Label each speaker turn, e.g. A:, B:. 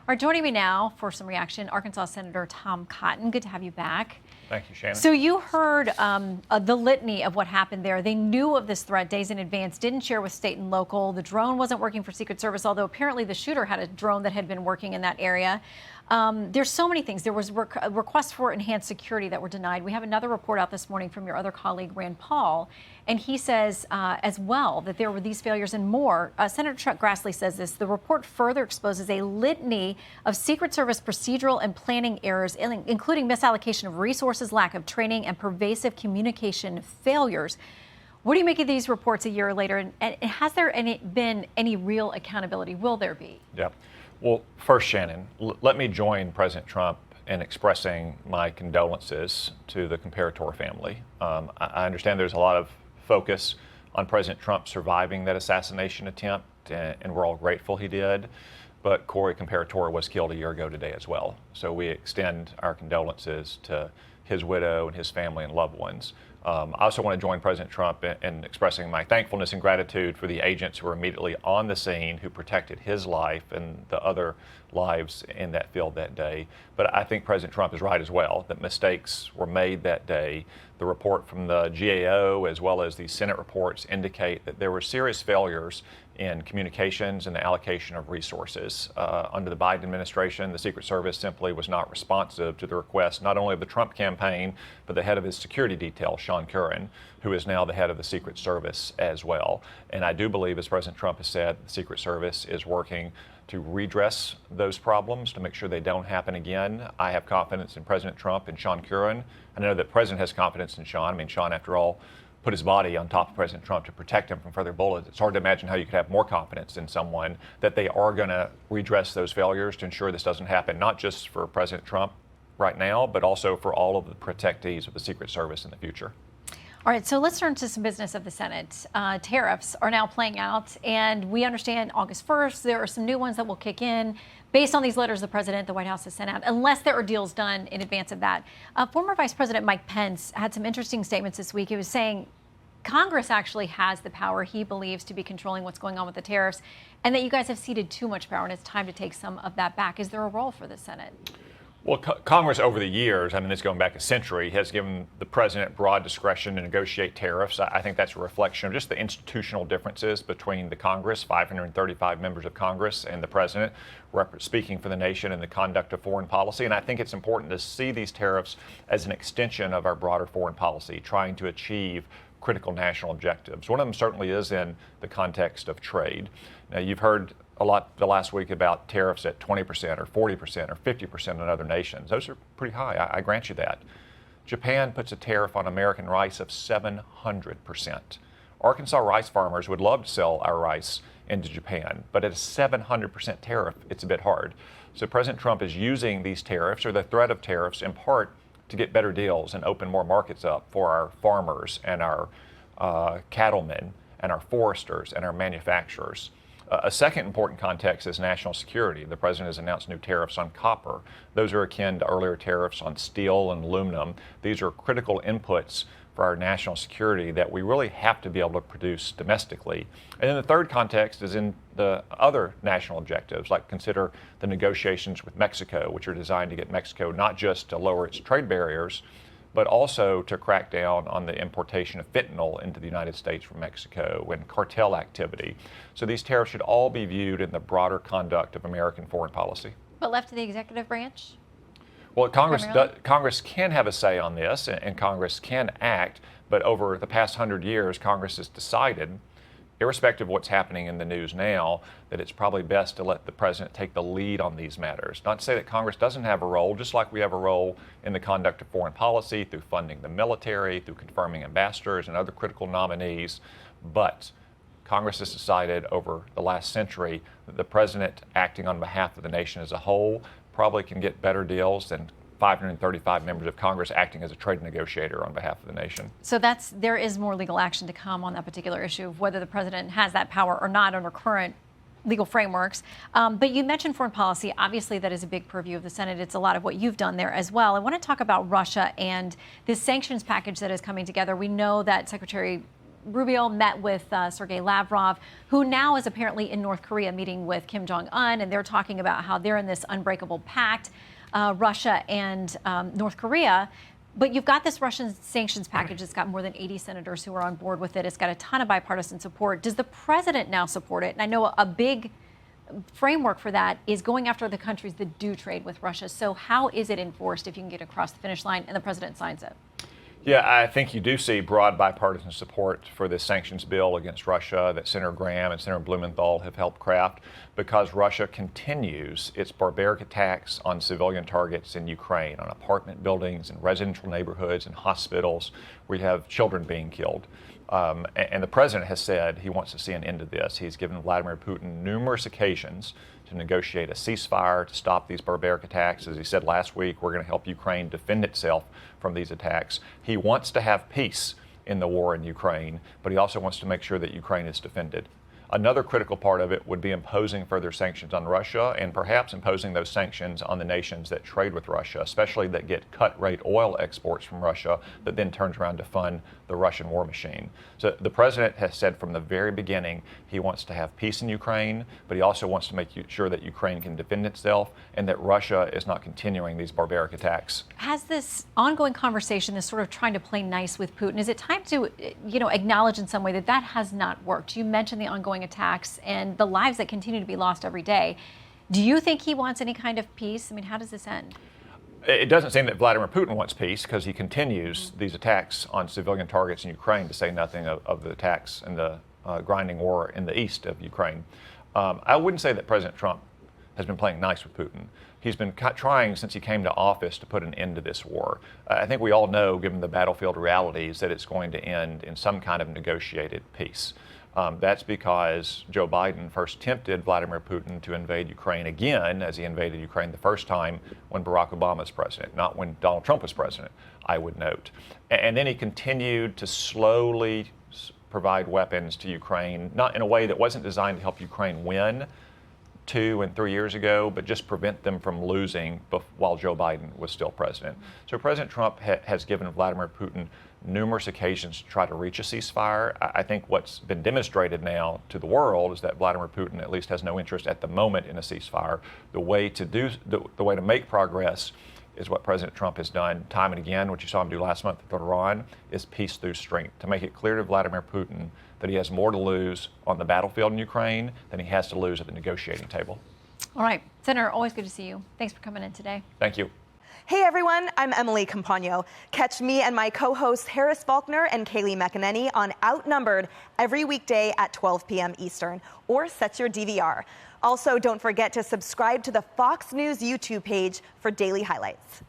A: All right, joining me now for some reaction, Arkansas Senator Tom Cotton. Good to have you back.
B: Thank you, Shannon.
A: So you heard the litany of what happened there. They knew of this threat days in advance, didn't share with state and local. The drone wasn't working for Secret Service, although apparently the shooter had a drone that had been working in that area. There's so many things. There was requests for enhanced security that were denied. We have another report out this morning from your other colleague, Rand Paul, and he says as well that there were these failures and more. Senator Chuck Grassley says this. The report further exposes a litany of Secret Service procedural and planning errors, including misallocation of resources, lack of training, and pervasive communication failures. What do you make of these reports a year later? And has there been any real accountability? Will there be?
B: Yeah. Well, first, Shannon, let me join President Trump in expressing my condolences to the Comparator family. I understand there's a lot of focus on President Trump surviving that assassination attempt, and we're all grateful he did. But Corey Comparator was killed a year ago today as well. So we extend our condolences to his widow and his family and loved ones. I also want to join President Trump in expressing my thankfulness and gratitude for the agents who were immediately on the scene, who protected his life and the other lives in that field that day. But I think President Trump is right as well, that mistakes were made that day. The report from the GAO as well as the Senate reports indicate that there were serious failures in communications and the allocation of resources. Under the Biden administration, the Secret Service simply was not responsive to the request, not only of the Trump campaign, but the head of his security detail, Sean Curran, who is now the head of the Secret Service as well. And I do believe, as President Trump has said, the Secret Service is working to redress those problems, to make sure they don't happen again. I have confidence in President Trump and Sean Curran. I know that the President has confidence in Sean. I mean, Sean, after all, put his body on top of President Trump to protect him from further bullets. It's hard to imagine how you could have more confidence in someone that they are going to redress those failures to ensure this doesn't happen, not just for President Trump right now, but also for all of the protectees of the Secret Service in the future.
A: All right, so let's turn to some business of the Senate. Tariffs are now playing out, and we understand August 1st, there are some new ones that will kick in based on these letters the president, the White House has sent out, unless there are deals done in advance of that. Former Vice President Mike Pence had some interesting statements this week. He was saying Congress actually has the power, he believes, to be controlling what's going on with the tariffs, and that you guys have ceded too much power, and it's time to take some of that back. Is there a role for the Senate?
B: Well, Congress over the years, I mean, it's going back a century, has given the president broad discretion to negotiate tariffs. I think that's a reflection of just the institutional differences between the Congress, 535 members of Congress, and the president, speaking for the nation in the conduct of foreign policy. And I think it's important to see these tariffs as an extension of our broader foreign policy, trying to achieve critical national objectives. One of them certainly is in the context of trade. Now, you've heard a lot the last week about tariffs at 20% or 40% or 50% on other nations. Those are pretty high, I grant you that. Japan puts a tariff on American rice of 700%. Arkansas rice farmers would love to sell our rice into Japan, but at a 700% tariff, it's a bit hard. So President Trump is using these tariffs or the threat of tariffs in part to get better deals and open more markets up for our farmers and our cattlemen and our foresters and our manufacturers. A second important context is national security. The president has announced new tariffs on copper. Those are akin to earlier tariffs on steel and aluminum. These are critical inputs for our national security that we really have to be able to produce domestically. And then the third context is in the other national objectives, like consider the negotiations with Mexico, which are designed to get Mexico not just to lower its trade barriers, but also to crack down on the importation of fentanyl into the United States from Mexico and cartel activity. So these tariffs should all be viewed in the broader conduct of American foreign policy.
A: But left to the executive branch?
B: Well, Congress can have a say on this, and Congress can act, but over the past 100 years, Congress has decided, irrespective of what's happening in the news now, that it's probably best to let the president take the lead on these matters. Not to say that Congress doesn't have a role, just like we have a role in the conduct of foreign policy, through funding the military, through confirming ambassadors and other critical nominees, but Congress has decided over the last century that the president, acting on behalf of the nation as a whole, probably can get better deals than 535 members of Congress acting as a trade negotiator on behalf of the nation.
A: So there is more legal action to come on that particular issue of whether the president has that power or not under current legal frameworks. But you mentioned foreign policy. Obviously, that is a big purview of the Senate. It's a lot of what you've done there as well. I want to talk about Russia and this sanctions package that is coming together. We know that Secretary Rubio met with Sergei Lavrov, who now is apparently in North Korea meeting with Kim Jong-un, and they're talking about how they're in this unbreakable pact, Russia and North Korea. But you've got this Russian sanctions package. It's got more than 80 senators who are on board with it. It's got a ton of bipartisan support. Does the president now support it? And I know a big framework for that is going after the countries that do trade with Russia. So how is it enforced if you can get across the finish line and the president signs it?
B: Yeah, I think you do see broad bipartisan support for this sanctions bill against Russia that Senator Graham and Senator Blumenthal have helped craft, because Russia continues its barbaric attacks on civilian targets in Ukraine, on apartment buildings and residential neighborhoods and hospitals where you have children being killed. And the president has said he wants to see an end to this. He's given Vladimir Putin numerous occasions to negotiate a ceasefire to stop these barbaric attacks. As he said last week, we're going to help Ukraine defend itself from these attacks. He wants to have peace in the war in Ukraine, but he also wants to make sure that Ukraine is defended. Another critical part of it would be imposing further sanctions on Russia, and perhaps imposing those sanctions on the nations that trade with Russia, especially that get cut-rate oil exports from Russia that then turns around to fund the Russian war machine. So the president has said from the very beginning he wants to have peace in Ukraine, but he also wants to make sure that Ukraine can defend itself and that Russia is not continuing these barbaric attacks.
A: Has this ongoing conversation, this sort of trying to play nice with Putin, is it time to, acknowledge in some way that that has not worked? You mentioned the ongoing attacks and the lives that continue to be lost every day. Do you think he wants any kind of peace? I mean, how does this end?
B: It doesn't seem that Vladimir Putin wants peace, because he continues these attacks on civilian targets in Ukraine, to say nothing of the attacks and the grinding war in the east of Ukraine. I wouldn't say that President Trump has been playing nice with Putin. He's been trying since he came to office to put an end to this war. I think we all know, given the battlefield realities, that it's going to end in some kind of negotiated peace. That's because Joe Biden first tempted Vladimir Putin to invade Ukraine again, as he invaded Ukraine the first time when Barack Obama was president, not when Donald Trump was president, I would note. And then he continued to slowly provide weapons to Ukraine, not in a way that wasn't designed to help Ukraine win 2 and 3 years ago, but just prevent them from losing while Joe Biden was still president. So President Trump has given Vladimir Putin numerous occasions to try to reach a ceasefire. I think what's been demonstrated now to the world is that Vladimir Putin at least has no interest at the moment in a ceasefire. The way to make progress is what President Trump has done time and again, what you saw him do last month with Iran, is peace through strength, to make it clear to Vladimir Putin that he has more to lose on the battlefield in Ukraine than he has to lose at the negotiating table.
A: All right, Senator, always good to see you. Thanks for coming in today.
B: Thank you.
C: Hey everyone, I'm Emily Campagno. Catch me and my co-hosts Harris Faulkner and Kaylee McEnany on Outnumbered every weekday at 12 p.m. Eastern, or set your DVR. Also, don't forget to subscribe to the Fox News YouTube page for daily highlights.